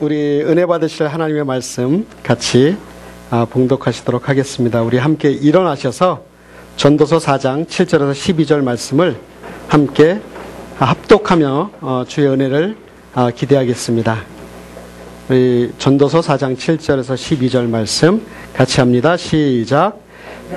우리 은혜 받으실 하나님의 말씀 같이 봉독하시도록 하겠습니다. 우리 함께 일어나셔서 전도서 4장 7절에서 12절 말씀을 함께 합독하며 주의 은혜를 기대하겠습니다. 우리 전도서 4장 7절에서 12절 말씀 같이 합니다. 시작.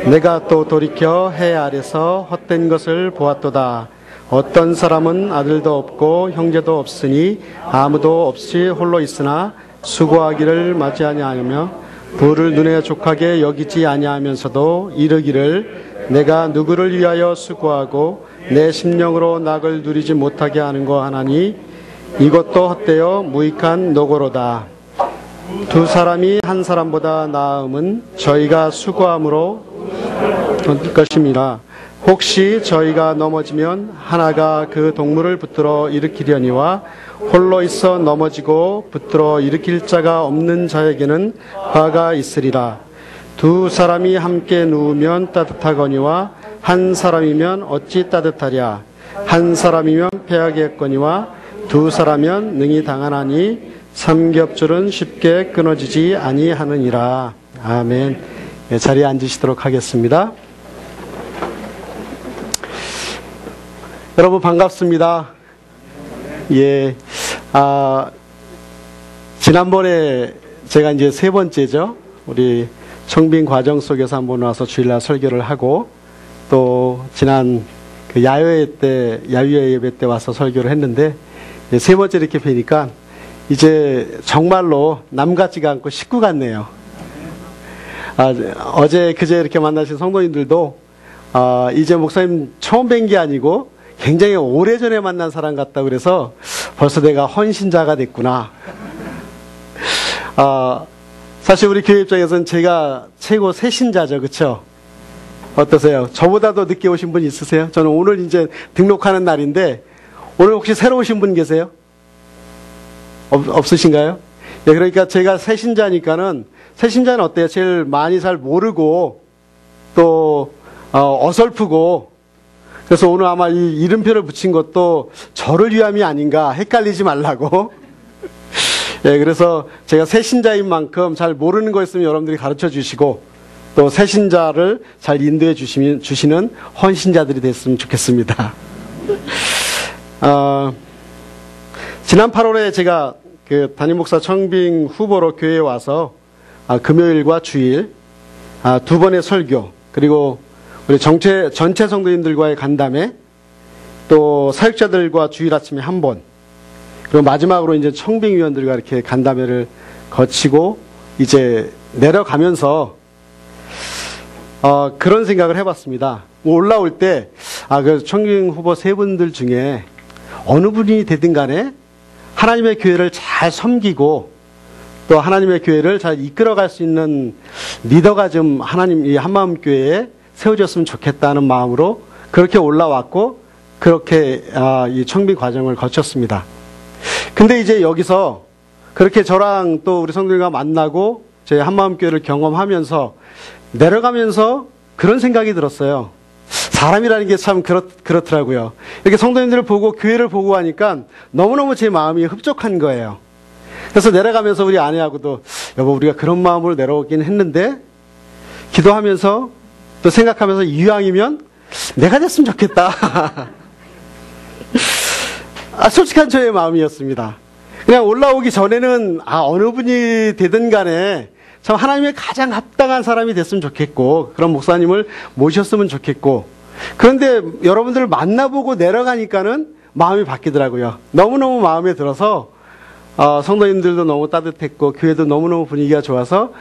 내가 또 돌이켜 해 아래서 헛된 것을 보았도다. 어떤 사람은 아들도 없고 형제도 없으니 아무도 없이 홀로 있으나 수고하기를 맞이하냐하며 부를 눈에 족하게 여기지 아니하면서도 이르기를 내가 누구를 위하여 수고하고 내 심령으로 낙을 누리지 못하게 하는 거 하나니 이것도 헛되어 무익한 노고로다. 두 사람이 한 사람보다 나음은 저희가 수고함으로 것임이라. 혹시 저희가 넘어지면 하나가 그 동물을 붙들어 일으키려니와 홀로 있어 넘어지고 붙들어 일으킬 자가 없는 자에게는 화가 있으리라. 두 사람이 함께 누우면 따뜻하거니와 한 사람이면 어찌 따뜻하랴. 한 사람이면 패하겠거니와 두 사람이면 능히 당하나니 삼겹줄은 쉽게 끊어지지 아니하느니라. 아멘. 자리에 앉으시도록 하겠습니다. 여러분 반갑습니다. 예, 지난번에 제가 이제 세 번째죠. 우리 청빙 과정 속에서 한번 와서 주일날 설교를 하고 또 지난 그 야유회 예배 때 와서 설교를 했는데 세 번째 이렇게 뵈니까 이제 정말로 남 같지가 않고 식구 같네요. 어제 그제 이렇게 만나신 성도님들도 이제 목사님 처음 뵌 게 아니고 굉장히 오래전에 만난 사람 같다 그래서 벌써 내가 헌신자가 됐구나. 사실 우리 교회 입장에서는 제가 최고 새신자죠. 그쵸? 어떠세요? 저보다도 늦게 오신 분 있으세요? 저는 오늘 이제 등록하는 날인데 오늘 혹시 새로 오신 분 계세요? 없으신가요? 예, 그러니까 제가 새신자니까는 새신자는 어때요? 제일 많이 잘 모르고 또 어설프고 그래서 오늘 아마 이 이름표를 붙인 것도 저를 위함이 아닌가 헷갈리지 말라고. 예, 그래서 제가 새신자인 만큼 잘 모르는 거 있으면 여러분들이 가르쳐 주시고 또 새신자를 잘 인도해 주시는 헌신자들이 됐으면 좋겠습니다. 지난 8월에 제가 그 담임 목사 청빙 후보로 교회에 와서 금요일과 주일 두 번의 설교 그리고 우리 전체 성도님들과의 간담회, 또 사역자들과 주일 아침에 한 번, 그리고 마지막으로 이제 청빙위원들과 이렇게 간담회를 거치고 이제 내려가면서 그런 생각을 해봤습니다. 올라올 때 그 청빙 후보 세 분들 중에 어느 분이 되든 간에 하나님의 교회를 잘 섬기고 또 하나님의 교회를 잘 이끌어갈 수 있는 리더가 좀 하나님 이 한마음 교회에 세워졌으면 좋겠다는 마음으로 그렇게 올라왔고 그렇게 이 청빙 과정을 거쳤습니다. 근데 이제 여기서 그렇게 저랑 또 우리 성도님과 만나고 제 한마음교회를 경험하면서 내려가면서 그런 생각이 들었어요. 사람이라는 게 참 그렇더라고요. 이렇게 성도님들을 보고 교회를 보고 하니까 너무너무 제 마음이 흡족한 거예요. 그래서 내려가면서 우리 아내하고도 여보 우리가 그런 마음으로 내려오긴 했는데 기도하면서 또 생각하면서 이왕이면 내가 됐으면 좋겠다. 솔직한 저의 마음이었습니다. 그냥 올라오기 전에는 어느 분이 되든 간에 참 하나님의 가장 합당한 사람이 됐으면 좋겠고 그런 목사님을 모셨으면 좋겠고 그런데 여러분들을 만나보고 내려가니까는 마음이 바뀌더라고요. 너무너무 마음에 들어서 성도님들도 너무 따뜻했고 교회도 너무너무 분위기가 좋아서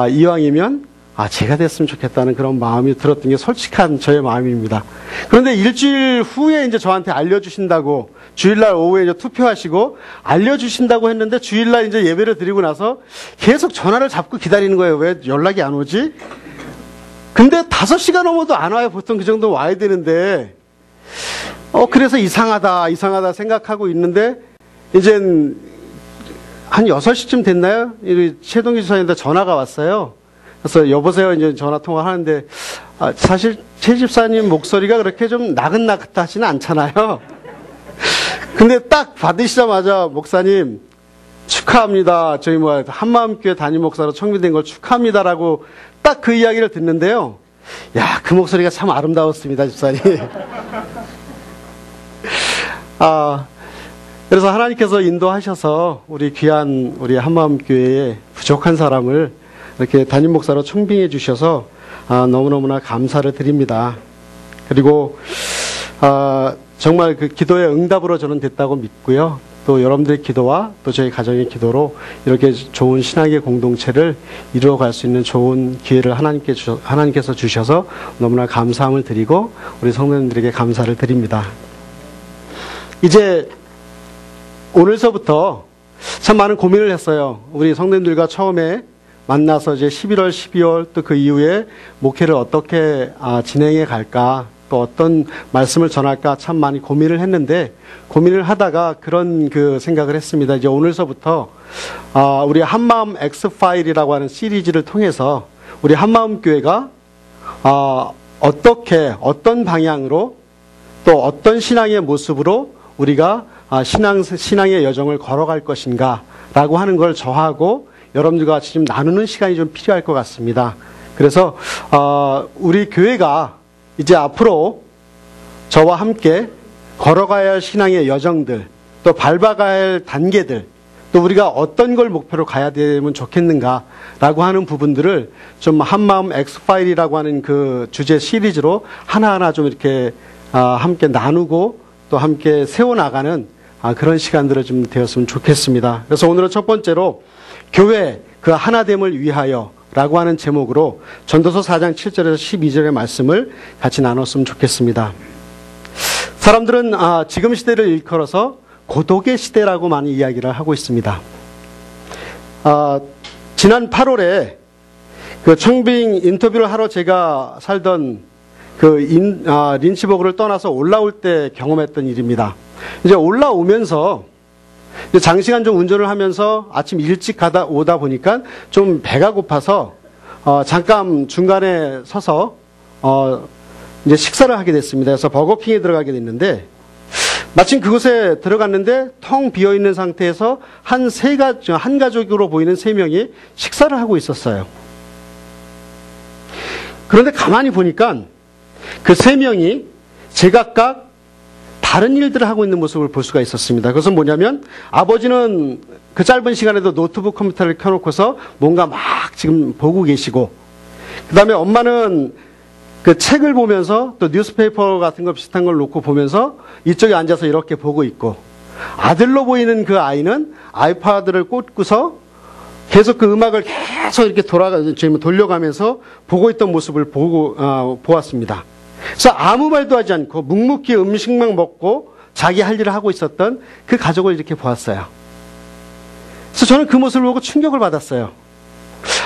이왕이면 제가 됐으면 좋겠다는 그런 마음이 들었던 게 솔직한 저의 마음입니다. 그런데 일주일 후에 이제 저한테 알려주신다고, 주일날 오후에 이제 투표하시고 알려주신다고 했는데 주일날 이제 예배를 드리고 나서 계속 전화를 잡고 기다리는 거예요. 왜 연락이 안 오지? 근데 5시간 넘어도 안 와요. 보통 그 정도 와야 되는데, 그래서 이상하다 생각하고 있는데, 이젠 한 6시쯤 됐나요? 최동기 집사님한테 전화가 왔어요. 그래서 여보세요 이제 전화 통화를 하는데 사실 최 집사님 목소리가 그렇게 좀 나긋나긋하지는 않잖아요. 근데 딱 받으시자마자 목사님 축하합니다. 저희 한마음교회 담임 목사로 청빙된 걸 축하합니다라고 딱 그 이야기를 듣는데요. 야, 그 목소리가 참 아름다웠습니다, 집사님. 그래서 하나님께서 인도하셔서 우리 귀한 우리 한마음교회에 부족한 사람을 이렇게 담임 목사로 청빙해 주셔서 너무너무나 감사를 드립니다. 그리고 정말 그 기도의 응답으로 저는 됐다고 믿고요. 또 여러분들의 기도와 또 저희 가정의 기도로 이렇게 좋은 신앙의 공동체를 이루어갈 수 있는 좋은 기회를 하나님께서 주셔서 너무나 감사함을 드리고 우리 성도님들에게 감사를 드립니다. 이제 오늘서부터 참 많은 고민을 했어요. 우리 성도님들과 처음에 만나서 이제 11월, 12월 또 그 이후에 목회를 어떻게 진행해 갈까, 또 어떤 말씀을 전할까 참 많이 고민을 했는데, 고민을 하다가 그런 그 생각을 했습니다. 이제 오늘서부터 우리 한마음 X파일이라고 하는 시리즈를 통해서 우리 한마음교회가 어떻게, 어떤 방향으로 또 어떤 신앙의 모습으로 우리가 신앙의 여정을 걸어갈 것인가 라고 하는 걸 저하고 여러분들과 같이 좀 나누는 시간이 좀 필요할 것 같습니다. 그래서 우리 교회가 이제 앞으로 저와 함께 걸어가야 할 신앙의 여정들, 또 밟아가야 할 단계들, 또 우리가 어떤 걸 목표로 가야 되면 좋겠는가라고 하는 부분들을 좀 한마음 X파일이라고 하는 그 주제 시리즈로 하나하나 좀 이렇게 함께 나누고 또 함께 세워나가는 그런 시간들을 좀 되었으면 좋겠습니다. 그래서 오늘은 첫 번째로 교회 그 하나됨을 위하여 라고 하는 제목으로 전도서 4장 7절에서 12절의 말씀을 같이 나눴으면 좋겠습니다. 사람들은 지금 시대를 일컬어서 고독의 시대라고 많이 이야기를 하고 있습니다. 지난 8월에 그 청빙 인터뷰를 하러 제가 살던 그 린치버그를 떠나서 올라올 때 경험했던 일입니다. 이제 올라오면서 장시간 좀 운전을 하면서 아침 일찍 오다 보니까 좀 배가 고파서 잠깐 중간에 서서 이제 식사를 하게 됐습니다. 그래서 버거킹에 들어가게 됐는데, 마침 그곳에 들어갔는데 텅 비어 있는 상태에서 한 가족으로 보이는 3명이 식사를 하고 있었어요. 그런데 가만히 보니까 그 3명이 제각각 다른 일들을 하고 있는 모습을 볼 수가 있었습니다. 그것은 뭐냐면, 아버지는 그 짧은 시간에도 노트북 컴퓨터를 켜놓고서 뭔가 막 지금 보고 계시고, 그 다음에 엄마는 그 책을 보면서 또 뉴스페이퍼 같은 거 비슷한 걸 놓고 보면서 이쪽에 앉아서 이렇게 보고 있고, 아들로 보이는 그 아이는 아이패드를 꽂고서 계속 그 음악을 계속 이렇게 돌려가면서 보고 있던 모습을 보았습니다. 그래서 아무 말도 하지 않고 묵묵히 음식만 먹고 자기 할 일을 하고 있었던 그 가족을 이렇게 보았어요. 그래서 저는 그 모습을 보고 충격을 받았어요.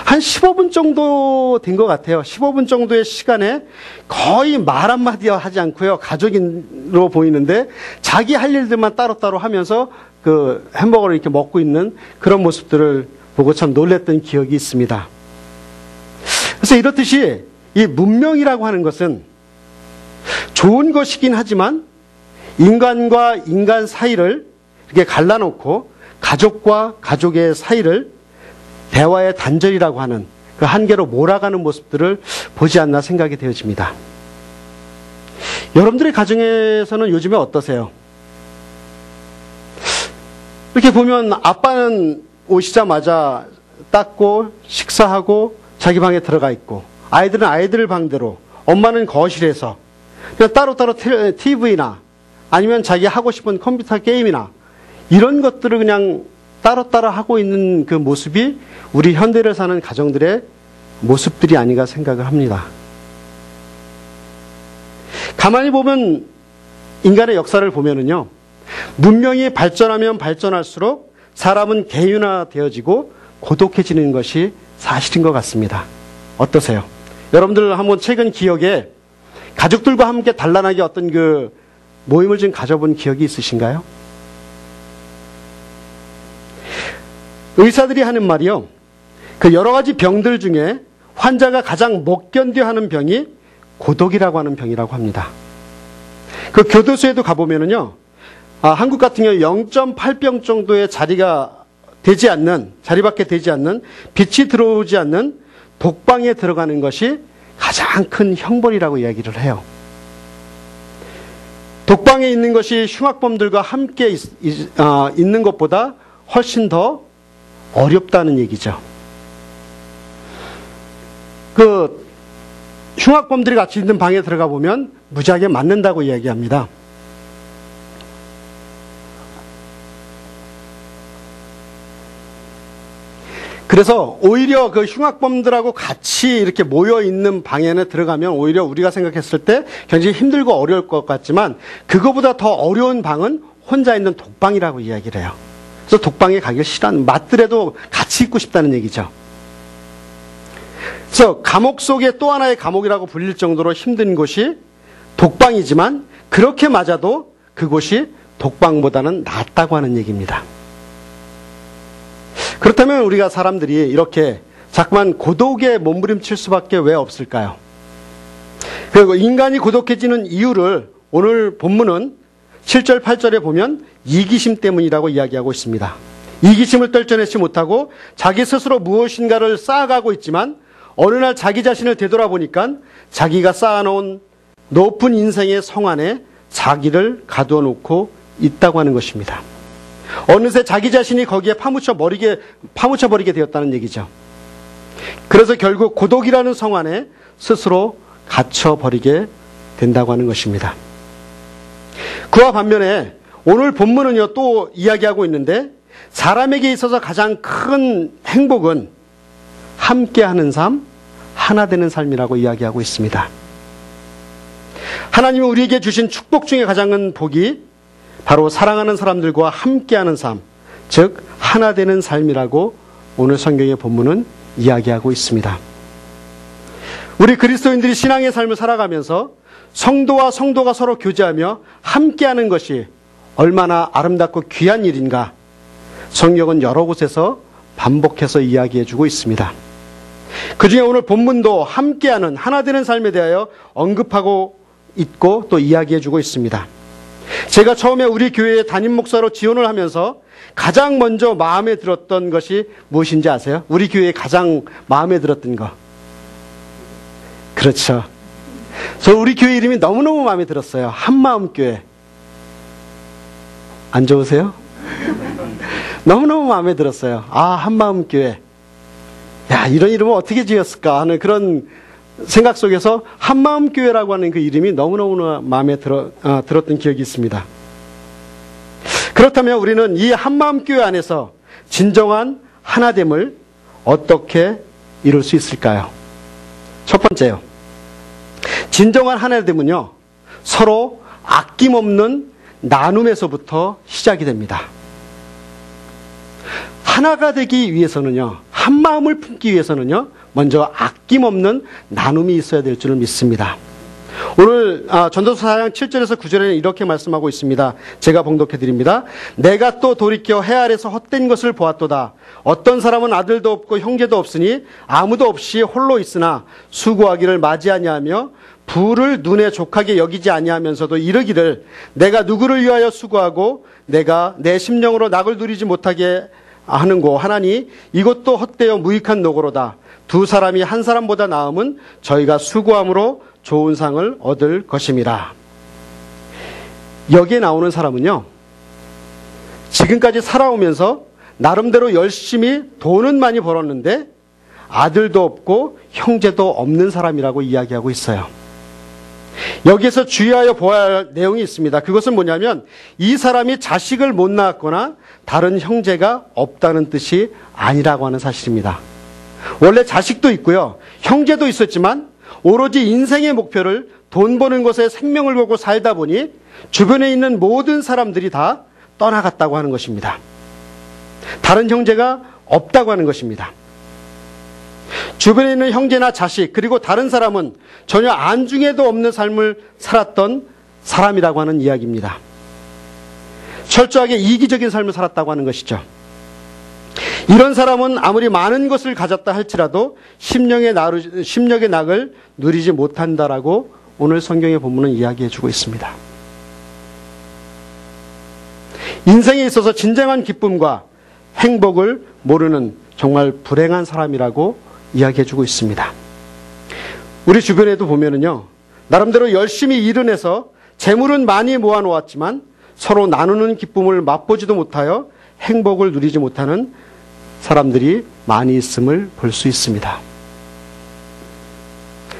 한 15분 정도 된 것 같아요. 15분 정도의 시간에 거의 말 한마디 하지 않고요, 가족으로 보이는데 자기 할 일들만 따로따로 하면서 그 햄버거를 이렇게 먹고 있는 그런 모습들을 보고 참 놀랐던 기억이 있습니다. 그래서 이렇듯이 이 문명이라고 하는 것은 좋은 것이긴 하지만 인간과 인간 사이를 이렇게 갈라놓고 가족과 가족의 사이를 대화의 단절이라고 하는 그 한계로 몰아가는 모습들을 보지 않나 생각이 되어집니다. 여러분들의 가정에서는 요즘에 어떠세요? 이렇게 보면 아빠는 오시자마자 닦고 식사하고 자기 방에 들어가 있고, 아이들은 아이들 방대로, 엄마는 거실에서 그냥 따로따로 TV나 아니면 자기 하고 싶은 컴퓨터 게임이나 이런 것들을 그냥 따로따로 하고 있는 그 모습이 우리 현대를 사는 가정들의 모습들이 아닌가 생각을 합니다. 가만히 보면 인간의 역사를 보면은요, 문명이 발전하면 발전할수록 사람은 개인화되어지고 고독해지는 것이 사실인 것 같습니다. 어떠세요? 여러분들 한번 최근 기억에 가족들과 함께 단란하게 어떤 그 모임을 좀 가져본 기억이 있으신가요? 의사들이 하는 말이요, 그 여러 가지 병들 중에 환자가 가장 못 견뎌하는 병이 고독이라고 하는 병이라고 합니다. 그 교도소에도 가보면은요, 한국 같은 경우 0.8병 정도의 자리가 되지 않는, 자리밖에 되지 않는, 빛이 들어오지 않는 독방에 들어가는 것이 가장 큰 형벌이라고 이야기를 해요. 독방에 있는 것이 흉악범들과 함께 있는 것보다 훨씬 더 어렵다는 얘기죠. 그 흉악범들이 같이 있는 방에 들어가 보면 무지하게 맞는다고 이야기합니다. 그래서 오히려 그 흉악범들하고 같이 이렇게 모여 있는 방에는 들어가면 오히려 우리가 생각했을 때 굉장히 힘들고 어려울 것 같지만 그거보다 더 어려운 방은 혼자 있는 독방이라고 이야기를 해요. 그래서 독방에 가기를 싫어하는, 맞더라도 같이 있고 싶다는 얘기죠. 그래서 감옥 속에 또 하나의 감옥이라고 불릴 정도로 힘든 곳이 독방이지만 그렇게 맞아도 그곳이 독방보다는 낫다고 하는 얘기입니다. 그렇다면 우리가 사람들이 이렇게 자꾸만 고독에 몸부림칠 수밖에 왜 없을까요? 그리고 인간이 고독해지는 이유를 오늘 본문은 7절, 8절에 보면 이기심 때문이라고 이야기하고 있습니다. 이기심을 떨쳐내지 못하고 자기 스스로 무엇인가를 쌓아가고 있지만 어느 날 자기 자신을 되돌아보니까 자기가 쌓아놓은 높은 인생의 성 안에 자기를 가두어 놓고 있다고 하는 것입니다. 어느새 자기 자신이 거기에 파묻혀 버리게 되었다는 얘기죠. 그래서 결국 고독이라는 성 안에 스스로 갇혀 버리게 된다고 하는 것입니다. 그와 반면에 오늘 본문은요 또 이야기하고 있는데 사람에게 있어서 가장 큰 행복은 함께하는 삶, 하나 되는 삶이라고 이야기하고 있습니다. 하나님이 우리에게 주신 축복 중에 가장 큰 복이 바로 사랑하는 사람들과 함께하는 삶, 즉 하나 되는 삶이라고 오늘 성경의 본문은 이야기하고 있습니다. 우리 그리스도인들이 신앙의 삶을 살아가면서 성도와 성도가 서로 교제하며 함께하는 것이 얼마나 아름답고 귀한 일인가 성경은 여러 곳에서 반복해서 이야기해주고 있습니다. 그 중에 오늘 본문도 함께하는 하나 되는 삶에 대하여 언급하고 있고 또 이야기해주고 있습니다. 제가 처음에 우리 교회에 담임 목사로 지원을 하면서 가장 먼저 마음에 들었던 것이 무엇인지 아세요? 우리 교회에 가장 마음에 들었던 거. 그렇죠. 저 우리 교회 이름이 너무너무 마음에 들었어요. 한마음교회. 안 좋으세요? 너무너무 마음에 들었어요. 아, 한마음교회. 야, 이런 이름을 어떻게 지었을까 하는 그런 생각 속에서 한마음교회라고 하는 그 이름이 너무너무 마음에 들었던 기억이 있습니다. 그렇다면 우리는 이 한마음교회 안에서 진정한 하나됨을 어떻게 이룰 수 있을까요? 첫 번째요. 진정한 하나됨은요, 서로 아낌없는 나눔에서부터 시작이 됩니다. 하나가 되기 위해서는요, 한 마음을 품기 위해서는요, 먼저 아낌없는 나눔이 있어야 될 줄을 믿습니다. 오늘 전도서 4장 7절에서 9절에는 이렇게 말씀하고 있습니다. 제가 봉독해 드립니다. 내가 또 돌이켜 해 아래서 헛된 것을 보았도다. 어떤 사람은 아들도 없고 형제도 없으니 아무도 없이 홀로 있으나 수고하기를 맞이하냐며 부를 눈에 족하게 여기지 아니하면서도 이르기를 내가 누구를 위하여 수고하고 내가 내 심령으로 낙을 누리지 못하게 하는고 하나니 이것도 헛되어 무익한 노고로다. 두 사람이 한 사람보다 나음은 저희가 수고함으로 좋은 상을 얻을 것임이라. 여기에 나오는 사람은요, 지금까지 살아오면서 나름대로 열심히 돈은 많이 벌었는데 아들도 없고 형제도 없는 사람이라고 이야기하고 있어요. 여기에서 주의하여 보아야 할 내용이 있습니다. 그것은 뭐냐면 이 사람이 자식을 못 낳았거나 다른 형제가 없다는 뜻이 아니라고 하는 사실입니다. 원래 자식도 있고요, 형제도 있었지만 오로지 인생의 목표를 돈 버는 것에 생명을 걸고 살다 보니 주변에 있는 모든 사람들이 다 떠나갔다고 하는 것입니다. 다른 형제가 없다고 하는 것입니다. 주변에 있는 형제나 자식 그리고 다른 사람은 전혀 안중에도 없는 삶을 살았던 사람이라고 하는 이야기입니다. 철저하게 이기적인 삶을 살았다고 하는 것이죠. 이런 사람은 아무리 많은 것을 가졌다 할지라도 심령의 낙을 누리지 못한다라고 오늘 성경의 본문은 이야기해주고 있습니다. 인생에 있어서 진정한 기쁨과 행복을 모르는 정말 불행한 사람이라고 이야기해주고 있습니다. 우리 주변에도 보면은요, 나름대로 열심히 일을 해서 재물은 많이 모아놓았지만 서로 나누는 기쁨을 맛보지도 못하여 행복을 누리지 못하는 사람들이 많이 있음을 볼 수 있습니다.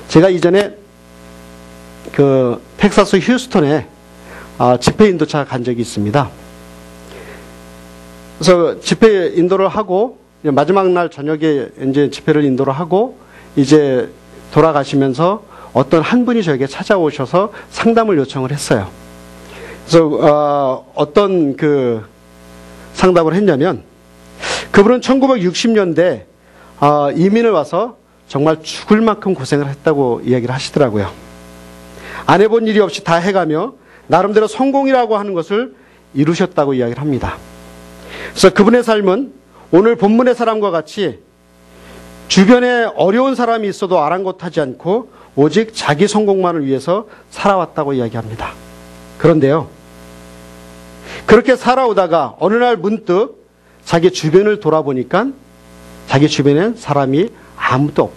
제가 이전에 그 텍사스 휴스턴에 집회 인도차 간 적이 있습니다. 그래서 집회 인도를 하고 마지막 날 저녁에 이제 집회를 인도를 하고 이제 돌아가시면서 어떤 한 분이 저에게 찾아오셔서 상담을 요청을 했어요. 그래서 어떤 그 상담을 했냐면 그분은 1960년대 이민을 와서 정말 죽을 만큼 고생을 했다고 이야기를 하시더라고요. 안 해본 일이 없이 다 해가며 나름대로 성공이라고 하는 것을 이루셨다고 이야기를 합니다. 그래서 그분의 삶은 오늘 본문의 사람과 같이 주변에 어려운 사람이 있어도 아랑곳하지 않고 오직 자기 성공만을 위해서 살아왔다고 이야기합니다. 그런데요, 그렇게 살아오다가 어느 날 문득 자기 주변을 돌아보니까 자기 주변엔 사람이 아무도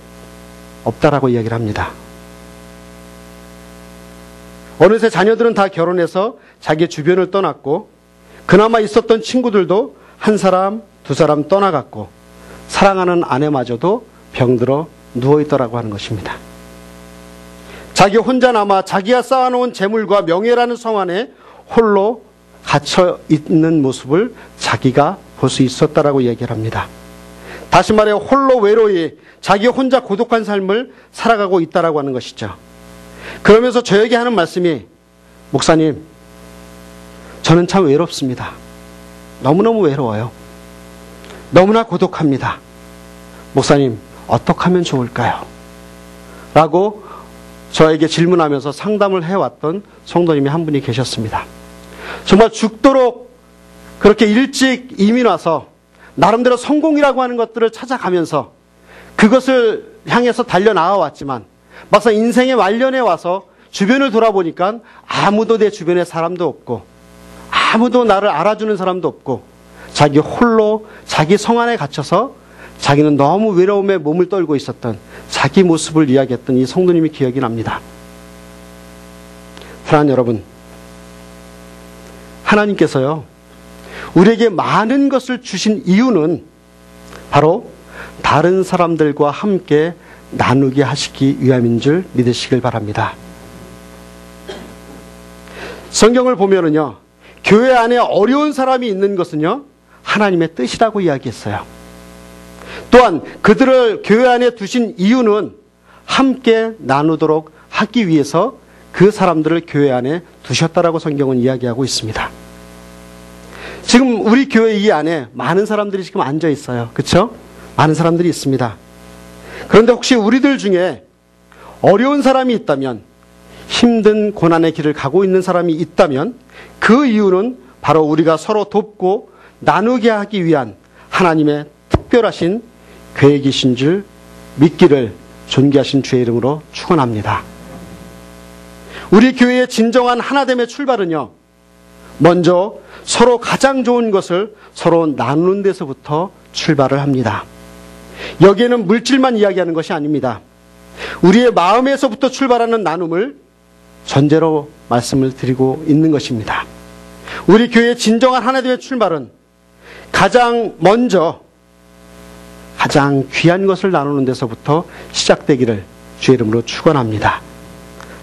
없다라고 이야기를 합니다. 어느새 자녀들은 다 결혼해서 자기 주변을 떠났고 그나마 있었던 친구들도 한 사람, 두 사람 떠나갔고 사랑하는 아내마저도 병들어 누워있더라고 하는 것입니다. 자기 혼자 남아 자기가 쌓아놓은 재물과 명예라는 성 안에 홀로 갇혀 있는 모습을 자기가 볼 수 있었다라고 얘기를 합니다. 다시 말해 홀로 외로이 자기 혼자 고독한 삶을 살아가고 있다라고 하는 것이죠. 그러면서 저에게 하는 말씀이, 목사님, 저는 참 외롭습니다. 너무너무 외로워요. 너무나 고독합니다. 목사님, 어떻게 하면 좋을까요? 라고 저에게 질문하면서 상담을 해왔던 성도님이 한 분이 계셨습니다. 정말 죽도록 그렇게 일찍 이민 와서 나름대로 성공이라고 하는 것들을 찾아가면서 그것을 향해서 달려나와 왔지만 막상 인생의 말년에 와서 주변을 돌아보니까 아무도 내 주변에 사람도 없고 아무도 나를 알아주는 사람도 없고 자기 홀로 자기 성 안에 갇혀서 자기는 너무 외로움에 몸을 떨고 있었던 자기 모습을 이야기했던 이 성도님이 기억이 납니다. 사랑하는 여러분, 하나님께서요, 우리에게 많은 것을 주신 이유는 바로 다른 사람들과 함께 나누게 하시기 위함인 줄 믿으시길 바랍니다. 성경을 보면은요, 교회 안에 어려운 사람이 있는 것은요, 하나님의 뜻이라고 이야기했어요. 또한 그들을 교회 안에 두신 이유는 함께 나누도록 하기 위해서 그 사람들을 교회 안에 두셨다라고 성경은 이야기하고 있습니다. 지금 우리 교회 이 안에 많은 사람들이 지금 앉아 있어요. 그렇죠? 많은 사람들이 있습니다. 그런데 혹시 우리들 중에 어려운 사람이 있다면, 힘든 고난의 길을 가고 있는 사람이 있다면 그 이유는 바로 우리가 서로 돕고 나누게 하기 위한 하나님의 특별하신 계획이신 줄 믿기를 존귀하신 주의 이름으로 축원합니다. 우리 교회의 진정한 하나됨의 출발은요, 먼저 서로 가장 좋은 것을 서로 나누는 데서부터 출발을 합니다. 여기에는 물질만 이야기하는 것이 아닙니다. 우리의 마음에서부터 출발하는 나눔을 전제로 말씀을 드리고 있는 것입니다. 우리 교회의 진정한 하나됨의 출발은 가장 먼저 가장 귀한 것을 나누는 데서부터 시작되기를 주의 이름으로 축원합니다.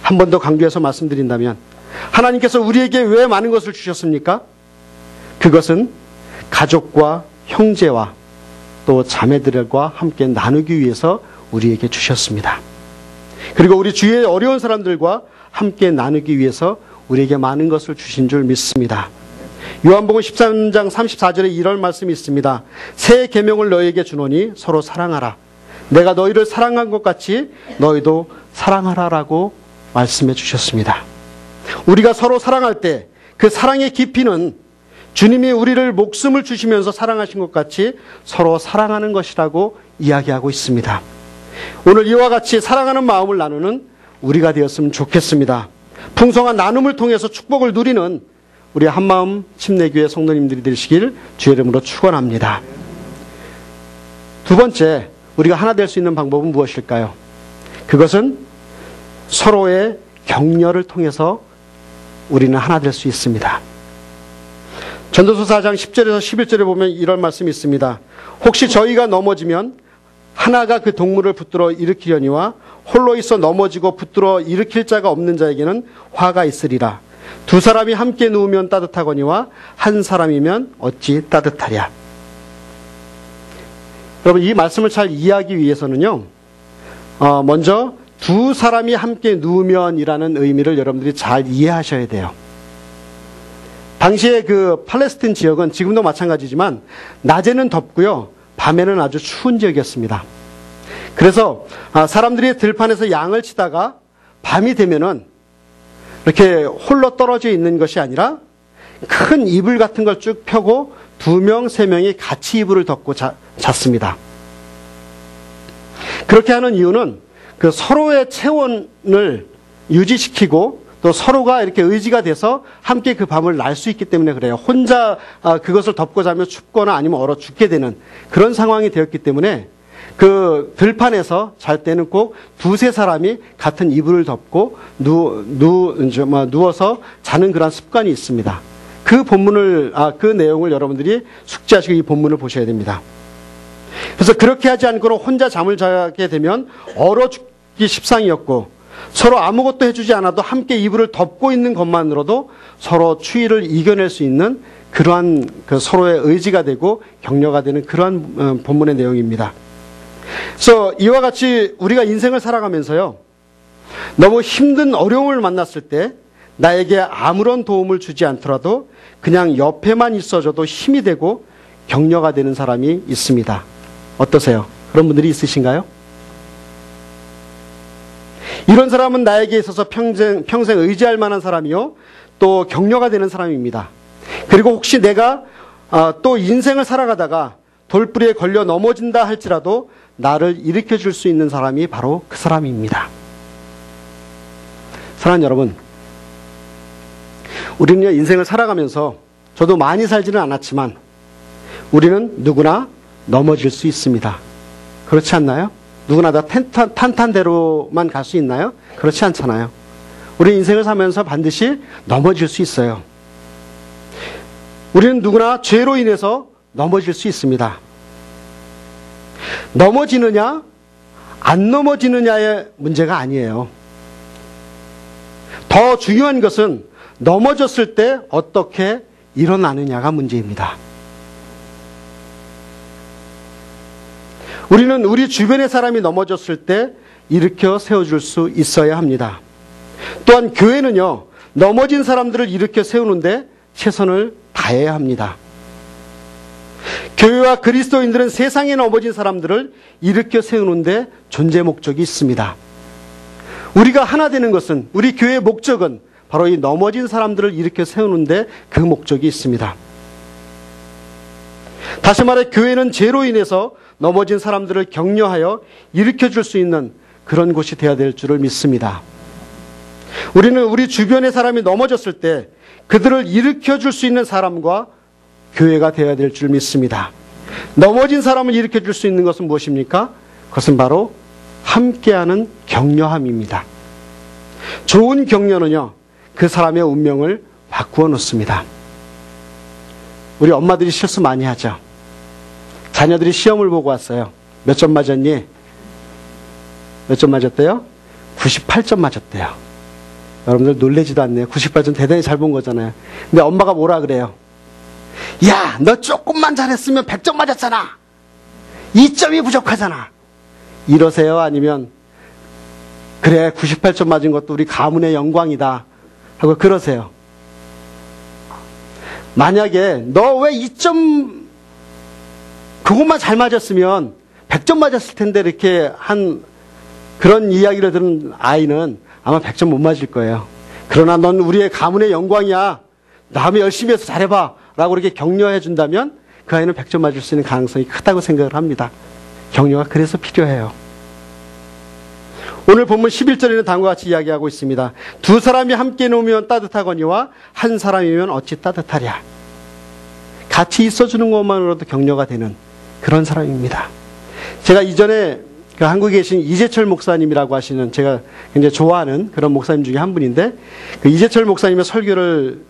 한 번 더 강조해서 말씀드린다면, 하나님께서 우리에게 왜 많은 것을 주셨습니까? 그것은 가족과 형제와 또 자매들과 함께 나누기 위해서 우리에게 주셨습니다. 그리고 우리 주위의 어려운 사람들과 함께 나누기 위해서 우리에게 많은 것을 주신 줄 믿습니다. 요한복음 13장 34절에 이런 말씀이 있습니다. 새 계명을 너희에게 주노니 서로 사랑하라. 내가 너희를 사랑한 것 같이 너희도 사랑하라라고 말씀해 주셨습니다. 우리가 서로 사랑할 때 그 사랑의 깊이는 주님이 우리를 목숨을 주시면서 사랑하신 것 같이 서로 사랑하는 것이라고 이야기하고 있습니다. 오늘 이와 같이 사랑하는 마음을 나누는 우리가 되었으면 좋겠습니다. 풍성한 나눔을 통해서 축복을 누리는 우리 한마음 침례교회 성도님들이 되시길 주의 이름으로 축원합니다. 두 번째, 우리가 하나 될 수 있는 방법은 무엇일까요? 그것은 서로의 격려를 통해서 우리는 하나 될 수 있습니다. 전도서 4장 10절에서 11절에 보면 이런 말씀이 있습니다. 혹시 저희가 넘어지면 하나가 그 동물을 붙들어 일으키려니와 홀로 있어 넘어지고 붙들어 일으킬 자가 없는 자에게는 화가 있으리라. 두 사람이 함께 누우면 따뜻하거니와 한 사람이면 어찌 따뜻하랴. 여러분, 이 말씀을 잘 이해하기 위해서는요, 먼저 두 사람이 함께 누우면이라는 의미를 여러분들이 잘 이해하셔야 돼요. 당시에 그 팔레스틴 지역은 지금도 마찬가지지만 낮에는 덥고요, 밤에는 아주 추운 지역이었습니다. 그래서 사람들이 들판에서 양을 치다가 밤이 되면은 이렇게 홀로 떨어져 있는 것이 아니라 큰 이불 같은 걸 쭉 펴고 2명, 3명이 같이 이불을 덮고 잤습니다. 그렇게 하는 이유는 그 서로의 체온을 유지시키고 또 서로가 이렇게 의지가 돼서 함께 그 밤을 날 수 있기 때문에 그래요. 혼자 그것을 덮고 자면 춥거나 아니면 얼어 죽게 되는 그런 상황이 되었기 때문에 그 들판에서 잘 때는 꼭 2-3 사람이 같은 이불을 덮고 누워서 자는 그런 습관이 있습니다. 그 본문을, 그 내용을 여러분들이 숙지하시고 이 본문을 보셔야 됩니다. 그래서 그렇게 하지 않고는 혼자 잠을 자게 되면 얼어 죽기 십상이었고 서로 아무것도 해주지 않아도 함께 이불을 덮고 있는 것만으로도 서로 추위를 이겨낼 수 있는 그러한 그 서로의 의지가 되고 격려가 되는 그러한 본문의 내용입니다. 그래서 이와 같이 우리가 인생을 살아가면서요, 너무 힘든 어려움을 만났을 때 나에게 아무런 도움을 주지 않더라도 그냥 옆에만 있어줘도 힘이 되고 격려가 되는 사람이 있습니다. 어떠세요? 그런 분들이 있으신가요? 이런 사람은 나에게 있어서 평생 의지할 만한 사람이요, 또 격려가 되는 사람입니다. 그리고 혹시 내가 또 인생을 살아가다가 돌부리에 걸려 넘어진다 할지라도 나를 일으켜 줄 수 있는 사람이 바로 그 사람입니다. 사랑하는 여러분, 우리는 인생을 살아가면서 저도 많이 살지는 않았지만 우리는 누구나 넘어질 수 있습니다. 그렇지 않나요? 누구나 다 탄탄대로만 갈 수 있나요? 그렇지 않잖아요. 우리 인생을 살면서 반드시 넘어질 수 있어요. 우리는 누구나 죄로 인해서 넘어질 수 있습니다. 넘어지느냐 안 넘어지느냐의 문제가 아니에요. 더 중요한 것은 넘어졌을 때 어떻게 일어나느냐가 문제입니다. 우리는 우리 주변의 사람이 넘어졌을 때 일으켜 세워줄 수 있어야 합니다. 또한 교회는요, 넘어진 사람들을 일으켜 세우는데 최선을 다해야 합니다. 교회와 그리스도인들은 세상에 넘어진 사람들을 일으켜 세우는데 존재 목적이 있습니다. 우리가 하나 되는 것은, 우리 교회의 목적은 바로 이 넘어진 사람들을 일으켜 세우는데 그 목적이 있습니다. 다시 말해 교회는 죄로 인해서 넘어진 사람들을 격려하여 일으켜 줄 수 있는 그런 곳이 되어야 될 줄을 믿습니다. 우리는 우리 주변의 사람이 넘어졌을 때 그들을 일으켜 줄 수 있는 사람과 교회가 되어야 될 줄 믿습니다. 넘어진 사람을 일으켜 줄 수 있는 것은 무엇입니까? 그것은 바로 함께하는 격려함입니다. 좋은 격려는요, 그 사람의 운명을 바꾸어 놓습니다. 우리 엄마들이 실수 많이 하죠. 자녀들이 시험을 보고 왔어요. 몇 점 맞았니? 몇 점 맞았대요? 98점 맞았대요. 여러분들 놀라지도 않네요. 98점 대단히 잘 본 거잖아요. 근데 엄마가 뭐라 그래요? 야, 너 조금만 잘했으면 100점 맞았잖아. 2점이 부족하잖아. 이러세요? 아니면 그래, 98점 맞은 것도 우리 가문의 영광이다 하고 그러세요? 만약에 너 왜 2점 그것만 잘 맞았으면 100점 맞았을 텐데 이렇게 한 그런 이야기를 들은 아이는 아마 100점 못 맞을 거예요. 그러나 넌 우리의 가문의 영광이야. 다음에 열심히 해서 잘해봐 라고 이렇게 격려해 준다면 그 아이는 100점 맞을 수 있는 가능성이 크다고 생각을 합니다. 격려가 그래서 필요해요. 오늘 본문 11절에는 다음과 같이 이야기하고 있습니다. 두 사람이 함께 놓으면 따뜻하거니와 한 사람이면 어찌 따뜻하랴. 같이 있어주는 것만으로도 격려가 되는 그런 사람입니다. 제가 이전에 그 한국에 계신 이재철 목사님이라고 하시는 제가 굉장히 좋아하는 그런 목사님 중에 한 분인데 그 이재철 목사님의 설교를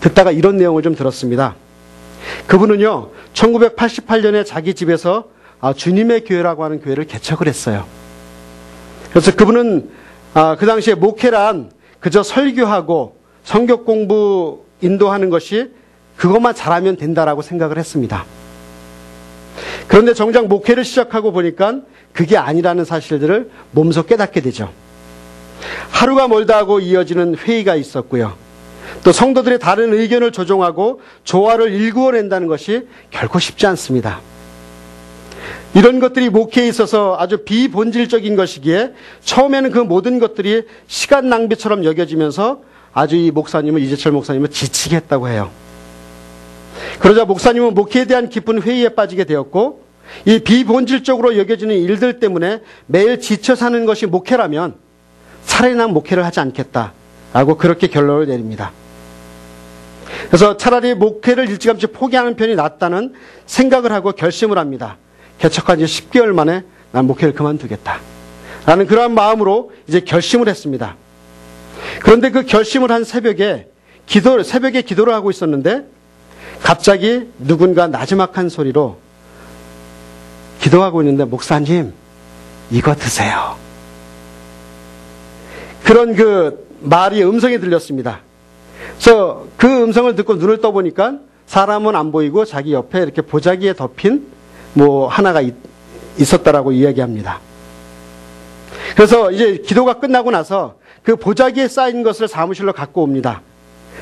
듣다가 이런 내용을 좀 들었습니다. 그분은요, 1988년에 자기 집에서 주님의 교회라고 하는 교회를 개척을 했어요. 그래서 그분은 그 당시에 목회란 그저 설교하고 성경 공부 인도하는 것이 그것만 잘하면 된다라고 생각을 했습니다. 그런데 정작 목회를 시작하고 보니까 그게 아니라는 사실들을 몸소 깨닫게 되죠. 하루가 멀다 하고 이어지는 회의가 있었고요. 또 성도들의 다른 의견을 조정하고 조화를 일구어낸다는 것이 결코 쉽지 않습니다. 이런 것들이 목회에 있어서 아주 비본질적인 것이기에 처음에는 그 모든 것들이 시간 낭비처럼 여겨지면서 아주 이 목사님을, 이재철 목사님을 지치게 했다고 해요. 그러자 목사님은 목회에 대한 깊은 회의에 빠지게 되었고, 이 비본질적으로 여겨지는 일들 때문에 매일 지쳐 사는 것이 목회라면 차라리 난 목회를 하지 않겠다라고 그렇게 결론을 내립니다. 그래서 차라리 목회를 일찌감치 포기하는 편이 낫다는 생각을 하고 결심을 합니다. 개척한 지 10개월 만에 난 목회를 그만두겠다 라는 그러한 마음으로 이제 결심을 했습니다. 그런데 그 결심을 한 새벽에 기도를 하고 있었는데 갑자기 누군가 나지막한 소리로 기도하고 있는데, 목사님 이거 드세요. 그런 그 말이 음성이 들렸습니다. 그래서 그 음성을 듣고 눈을 떠보니까 사람은 안 보이고 자기 옆에 이렇게 보자기에 덮인 뭐 하나가 있었다라고 이야기합니다. 그래서 이제 기도가 끝나고 나서 그 보자기에 쌓인 것을 사무실로 갖고 옵니다.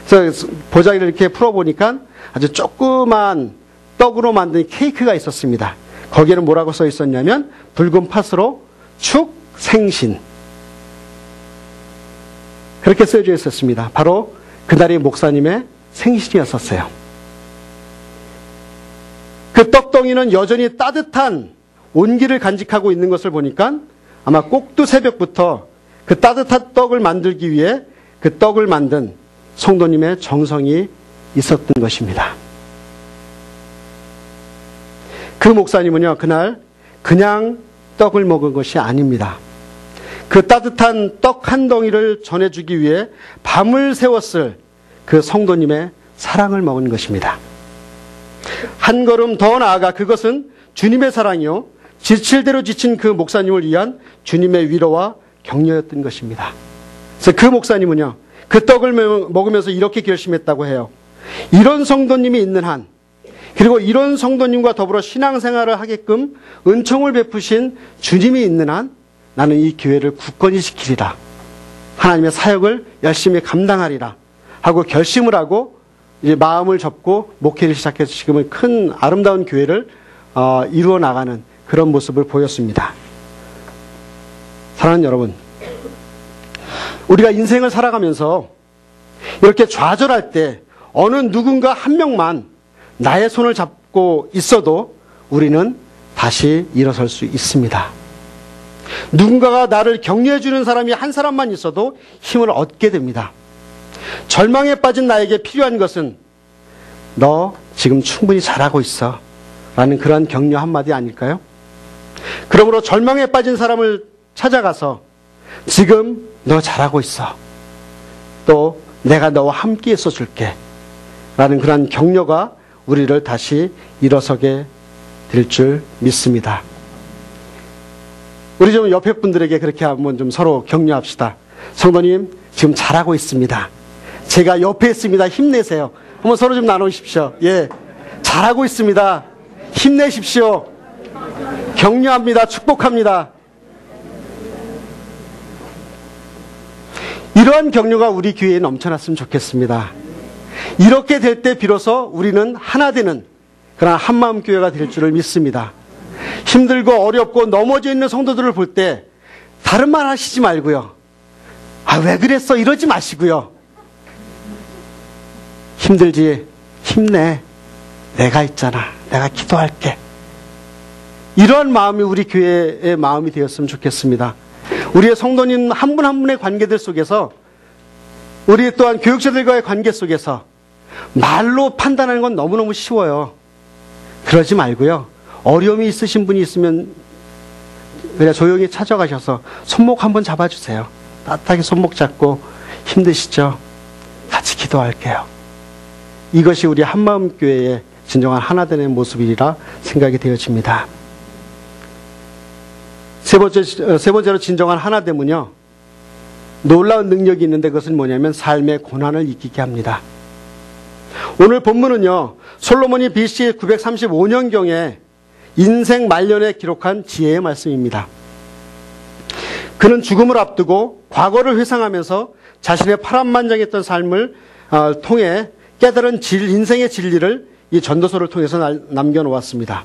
그래서 보자기를 이렇게 풀어보니까 아주 조그만 떡으로 만든 케이크가 있었습니다. 거기에는 뭐라고 써 있었냐면 붉은 팥으로 축생신, 그렇게 써져 있었습니다. 바로 그날이 목사님의 생신이었었어요. 그 떡덩이는 여전히 따뜻한 온기를 간직하고 있는 것을 보니까 아마 꼭두 새벽부터 그 따뜻한 떡을 만들기 위해 그 떡을 만든 성도님의 정성이 있었던 것입니다. 그 목사님은요, 그날 그냥 떡을 먹은 것이 아닙니다. 그 따뜻한 떡 한 덩이를 전해주기 위해 밤을 새웠을 그 성도님의 사랑을 먹은 것입니다. 한 걸음 더 나아가 그것은 주님의 사랑이요, 지칠 대로 지친 그 목사님을 위한 주님의 위로와 격려였던 것입니다. 그래서 그 목사님은요, 그 떡을 먹으면서 이렇게 결심했다고 해요. 이런 성도님이 있는 한, 그리고 이런 성도님과 더불어 신앙생활을 하게끔 은총을 베푸신 주님이 있는 한 나는 이 교회를 굳건히 지키리라, 하나님의 사역을 열심히 감당하리라 하고 결심을 하고 이제 마음을 접고 목회를 시작해서 지금은 큰 아름다운 교회를 이루어 나가는 그런 모습을 보였습니다. 사랑하는 여러분, 우리가 인생을 살아가면서 이렇게 좌절할 때 어느 누군가 한 명만 나의 손을 잡고 있어도 우리는 다시 일어설 수 있습니다. 누군가가 나를 격려해주는 사람이 한 사람만 있어도 힘을 얻게 됩니다. 절망에 빠진 나에게 필요한 것은 너 지금 충분히 잘하고 있어 라는 그러한 격려 한마디 아닐까요? 그러므로 절망에 빠진 사람을 찾아가서 지금 너 잘하고 있어, 또 내가 너와 함께 있어 줄게 라는 그러한 격려가 우리를 다시 일어서게 될 줄 믿습니다. 우리 좀 옆에 분들에게 그렇게 한번 좀 서로 격려합시다. 성도님 지금 잘하고 있습니다. 제가 옆에 있습니다. 힘내세요. 한번 서로 좀 나누십시오. 예, 잘하고 있습니다. 힘내십시오. 격려합니다. 축복합니다. 이러한 격려가 우리 교회에 넘쳐났으면 좋겠습니다. 이렇게 될 때 비로소 우리는 하나 되는 그런 한마음 교회가 될 줄을 믿습니다. 힘들고 어렵고 넘어져 있는 성도들을 볼 때 다른 말 하시지 말고요, 왜 그랬어 이러지 마시고요, 힘들지, 힘내, 내가 있잖아, 내가 기도할게, 이러한 마음이 우리 교회의 마음이 되었으면 좋겠습니다. 우리의 성도님 한 분 한 분의 관계들 속에서, 우리 또한 교육자들과의 관계 속에서 말로 판단하는 건 너무너무 쉬워요. 그러지 말고요, 어려움이 있으신 분이 있으면 그냥 조용히 찾아가셔서 손목 한번 잡아주세요. 따뜻하게 손목 잡고 힘드시죠? 같이 기도할게요. 이것이 우리 한마음교회의 진정한 하나되는 모습이라 생각이 되어집니다. 세 번째로 진정한 하나됨은요, 놀라운 능력이 있는데 그것은 뭐냐면 삶의 고난을 이기게 합니다. 오늘 본문은요, 솔로몬이 BC 935년경에 인생 말년에 기록한 지혜의 말씀입니다. 그는 죽음을 앞두고 과거를 회상하면서 자신의 파란만장했던 삶을 통해 깨달은 인생의 진리를 이 전도서를 통해서 남겨놓았습니다.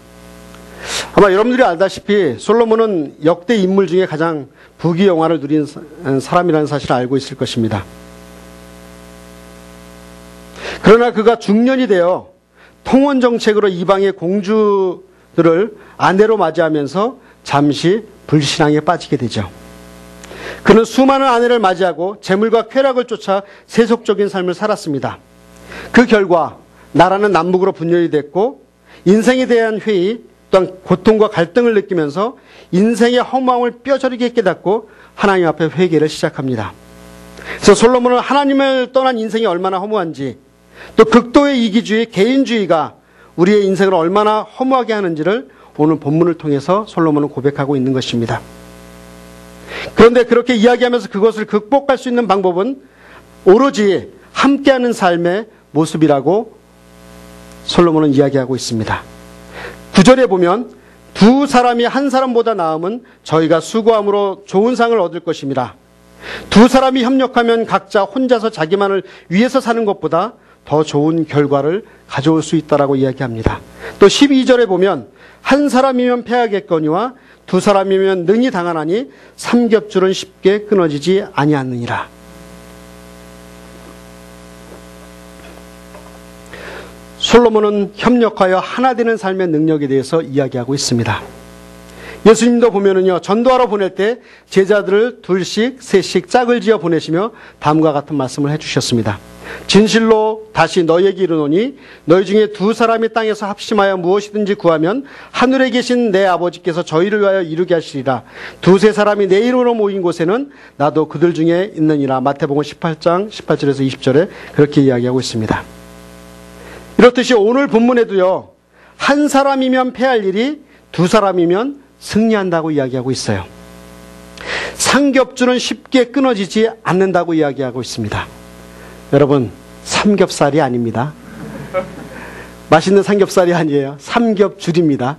아마 여러분들이 알다시피 솔로몬은 역대 인물 중에 가장 부귀영화를 누린 사람이라는 사실을 알고 있을 것입니다. 그러나 그가 중년이 되어 통원정책으로 이방의 공주들을 아내로 맞이하면서 잠시 불신앙에 빠지게 되죠. 그는 수많은 아내를 맞이하고 재물과 쾌락을 쫓아 세속적인 삶을 살았습니다. 그 결과 나라는 남북으로 분열이 됐고 인생에 대한 회의 또한 고통과 갈등을 느끼면서 인생의 허무함을 뼈저리게 깨닫고 하나님 앞에 회개를 시작합니다. 그래서 솔로몬은 하나님을 떠난 인생이 얼마나 허무한지, 또 극도의 이기주의, 개인주의가 우리의 인생을 얼마나 허무하게 하는지를 오늘 본문을 통해서 솔로몬은 고백하고 있는 것입니다. 그런데 그렇게 이야기하면서 그것을 극복할 수 있는 방법은 오로지 함께하는 삶의 모습이라고 솔로몬은 이야기하고 있습니다. 9절에 보면 두 사람이 한 사람보다 나음은 저희가 수고함으로 좋은 상을 얻을 것입니다. 두 사람이 협력하면 각자 혼자서 자기만을 위해서 사는 것보다 더 좋은 결과를 가져올 수 있다라고 이야기합니다. 또 12절에 보면 한 사람이면 패하겠거니와 두 사람이면 능히 당하나니 삼겹줄은 쉽게 끊어지지 아니하느니라. 솔로몬은 협력하여 하나 되는 삶의 능력에 대해서 이야기하고 있습니다. 예수님도 보면은요, 전도하러 보낼 때 제자들을 둘씩, 셋씩 짝을 지어 보내시며 다음과 같은 말씀을 해주셨습니다. 진실로 다시 너희에게 이르노니 너희 중에 두 사람이 땅에서 합심하여 무엇이든지 구하면 하늘에 계신 내 아버지께서 저희를 위하여 이루게 하시리라. 두세 사람이 내 이름으로 모인 곳에는 나도 그들 중에 있느니라. 마태복음 18장 18절에서 20절에 그렇게 이야기하고 있습니다. 이렇듯이 오늘 본문에도요, 한 사람이면 패할 일이 두 사람이면 승리한다고 이야기하고 있어요. 삼겹줄은 쉽게 끊어지지 않는다고 이야기하고 있습니다. 여러분, 삼겹살이 아닙니다. 맛있는 삼겹살이 아니에요. 삼겹줄입니다.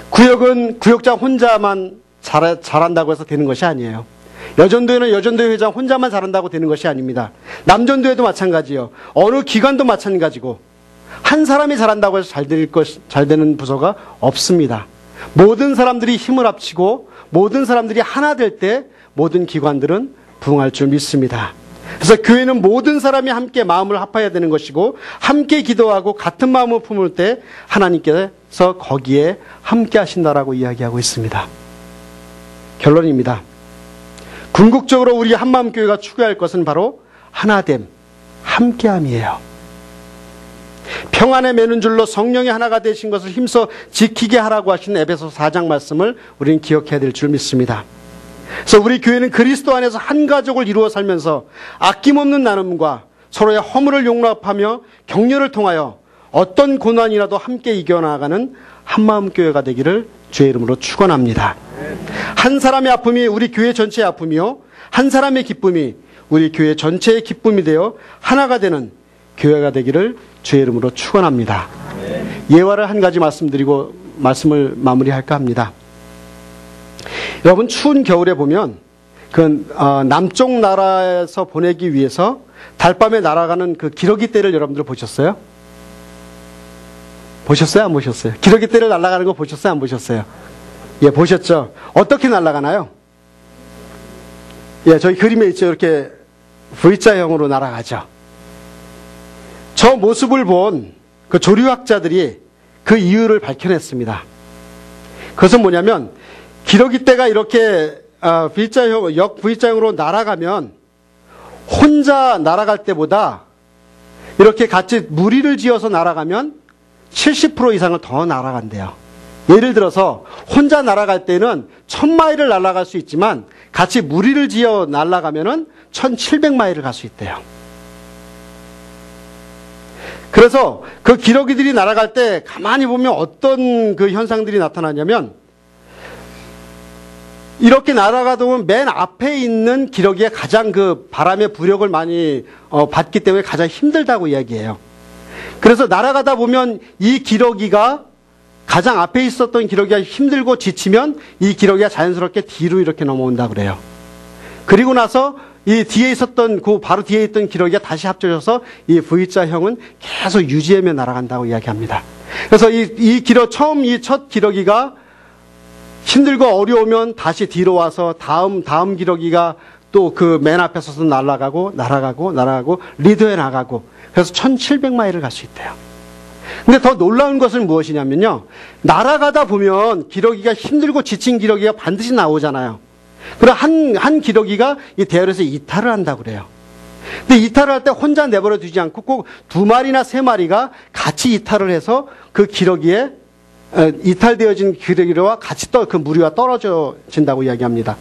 구역은 구역장 혼자만 잘한다고 해서 되는 것이 아니에요. 여전도에는 여전도회 회장 혼자만 잘한다고 되는 것이 아닙니다. 남전도회도 마찬가지요. 어느 기관도 마찬가지고 한 사람이 잘한다고 해서 잘 되는 부서가 없습니다. 모든 사람들이 힘을 합치고 모든 사람들이 하나 될 때 모든 기관들은 부흥할 줄 믿습니다. 그래서 교회는 모든 사람이 함께 마음을 합해야 되는 것이고 함께 기도하고 같은 마음을 품을 때 하나님께서 거기에 함께 하신다라고 이야기하고 있습니다. 결론입니다. 궁극적으로 우리 한마음교회가 추구할 것은 바로 하나됨, 함께함이에요. 평안에 매는 줄로 성령이 하나가 되신 것을 힘써 지키게 하라고 하신 에베소 4장 말씀을 우리는 기억해야 될 줄 믿습니다. 그래서 우리 교회는 그리스도 안에서 한 가족을 이루어 살면서 아낌없는 나눔과 서로의 허물을 용납하며 격려를 통하여 어떤 고난이라도 함께 이겨나가는 한마음교회가 되기를 주의 이름으로 축원합니다. 한 사람의 아픔이 우리 교회 전체의 아픔이요, 한 사람의 기쁨이 우리 교회 전체의 기쁨이 되어 하나가 되는 교회가 되기를 주의 이름으로 축원합니다. 예화를 한 가지 말씀드리고 말씀을 마무리할까 합니다. 여러분, 추운 겨울에 보면 남쪽 나라에서 보내기 위해서 달밤에 날아가는 그 기러기 떼를 여러분들 보셨어요? 보셨어요? 안 보셨어요? 기러기 떼를 날아가는 거 보셨어요? 안 보셨어요? 예, 보셨죠? 어떻게 날아가나요? 예, 저희 그림에 있죠. 이렇게 V자형으로 날아가죠. 저 모습을 본 그 조류학자들이 그 이유를 밝혀냈습니다. 그것은 뭐냐면, 기러기 떼가 이렇게 역 V자형으로 날아가면 혼자 날아갈 때보다 이렇게 같이 무리를 지어서 날아가면 70% 이상을 더 날아간대요. 예를 들어서 혼자 날아갈 때는 1000마일을 날아갈 수 있지만 같이 무리를 지어 날아가면은 1700마일을 갈 수 있대요. 그래서 그 기러기들이 날아갈 때 가만히 보면 어떤 그 현상들이 나타나냐면, 이렇게 날아가다 보면 맨 앞에 있는 기러기가 가장 그 바람의 부력을 많이 받기 때문에 가장 힘들다고 이야기해요. 그래서 날아가다 보면 이 기러기가 가장 앞에 있었던 기러기가 힘들고 지치면 이 기러기가 자연스럽게 뒤로 이렇게 넘어온다 그래요. 그리고 나서 이 뒤에 있었던 그 바로 뒤에 있던 기러기가 다시 합쳐져서 이 V자형은 계속 유지하며 날아간다고 이야기합니다. 그래서 처음 이 첫 기러기가 힘들고 어려우면 다시 뒤로 와서 다음 기러기가 또 그 맨 앞에 서서 날아가고 리드해 나가고, 그래서 1700마일을 갈 수 있대요. 근데 더 놀라운 것은 무엇이냐면요, 날아가다 보면 기러기가 힘들고 지친 기러기가 반드시 나오잖아요. 그럼 한 기러기가 이 대열에서 이탈을 한다고 그래요. 근데 이탈을 할 때 혼자 내버려 두지 않고 꼭 2마리나 3마리가 같이 이탈을 해서 그 기러기에 이탈되어진 기러기와 같이 그 무리와 떨어진다고 이야기합니다.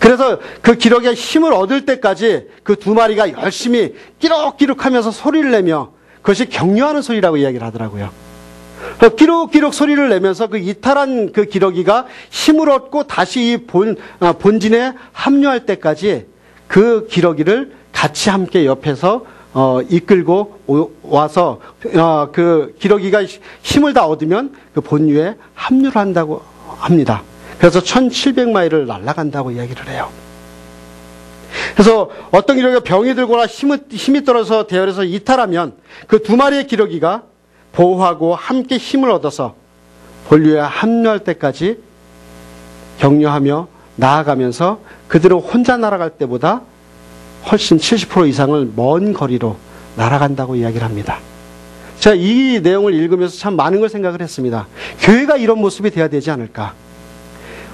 그래서 그 기러기가 힘을 얻을 때까지 그 2마리가 열심히 끼룩끼룩 하면서 소리를 내며, 그것이 격려하는 소리라고 이야기를 하더라고요. 끼룩끼룩 소리를 내면서 그 이탈한 그 기러기가 힘을 얻고 다시 이 본진에 합류할 때까지 그 기러기를 같이 함께 옆에서 이끌고 와서 그 기러기가 힘을 다 얻으면 그 본유에 합류를 한다고 합니다. 그래서 1700마일을 날아간다고 이야기를 해요. 그래서 어떤 기러기가 병이 들거나 힘이 떨어져서 대열에서 이탈하면 그 2마리의 기러기가 보호하고 함께 힘을 얻어서 본류에 합류할 때까지 격려하며 나아가면서 그들은 혼자 날아갈 때보다 훨씬 70% 이상을 먼 거리로 날아간다고 이야기를 합니다. 제가 이 내용을 읽으면서 참 많은 걸 생각을 했습니다. 교회가 이런 모습이 되어야 되지 않을까.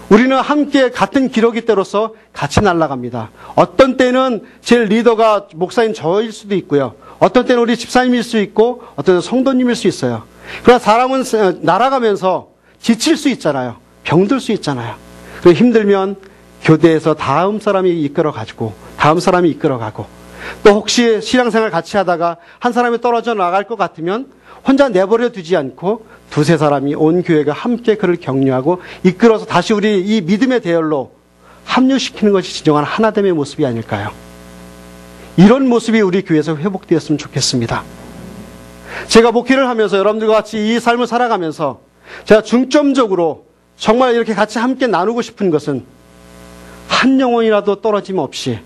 우리는 함께 같은 기러기 때로서 같이 날아갑니다. 어떤 때는 제 리더가 목사인 저일 수도 있고요. 어떤 때는 우리 집사님일 수 있고 어떤 때는 성도님일 수 있어요. 그러나 사람은 날아가면서 지칠 수 있잖아요. 병들 수 있잖아요. 그리고 힘들면 교대에서 다음 사람이 이끌어가고 또 혹시 신앙생활 같이 하다가 한 사람이 떨어져 나갈 것 같으면 혼자 내버려 두지 않고 2-3사람이 온 교회가 함께 그를 격려하고 이끌어서 다시 우리 이 믿음의 대열로 합류시키는 것이 진정한 하나됨의 모습이 아닐까요? 이런 모습이 우리 교회에서 회복되었으면 좋겠습니다. 제가 목회를 하면서 여러분들과 같이 이 삶을 살아가면서 제가 중점적으로 정말 이렇게 같이 함께 나누고 싶은 것은 한 영혼이라도 떨어짐 없이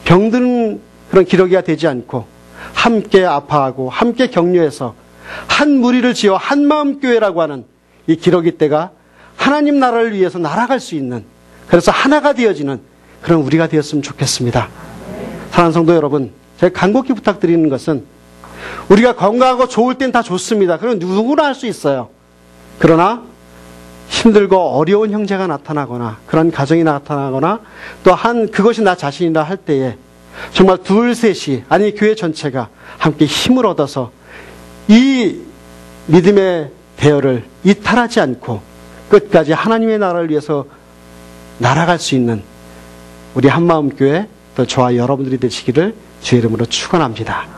병드는 그런 기러기가 되지 않고 함께 아파하고 함께 격려해서 한 무리를 지어 한마음교회라고 하는 이 기러기 떼가 하나님 나라를 위해서 날아갈 수 있는, 그래서 하나가 되어지는 그런 우리가 되었으면 좋겠습니다. 사랑하는 성도 여러분, 제가 간곡히 부탁드리는 것은 우리가 건강하고 좋을 땐 다 좋습니다. 그건 누구나 할 수 있어요. 그러나 힘들고 어려운 형제가 나타나거나 그런 가정이 나타나거나 또 그것이 나 자신이라 할 때에 정말 2-3이 아니 교회 전체가 함께 힘을 얻어서 이 믿음의 대열을 이탈하지 않고 끝까지 하나님의 나라를 위해서 날아갈 수 있는 우리 한마음교회 또 저와 여러분들이 되시기를 주의 이름으로 축원합니다.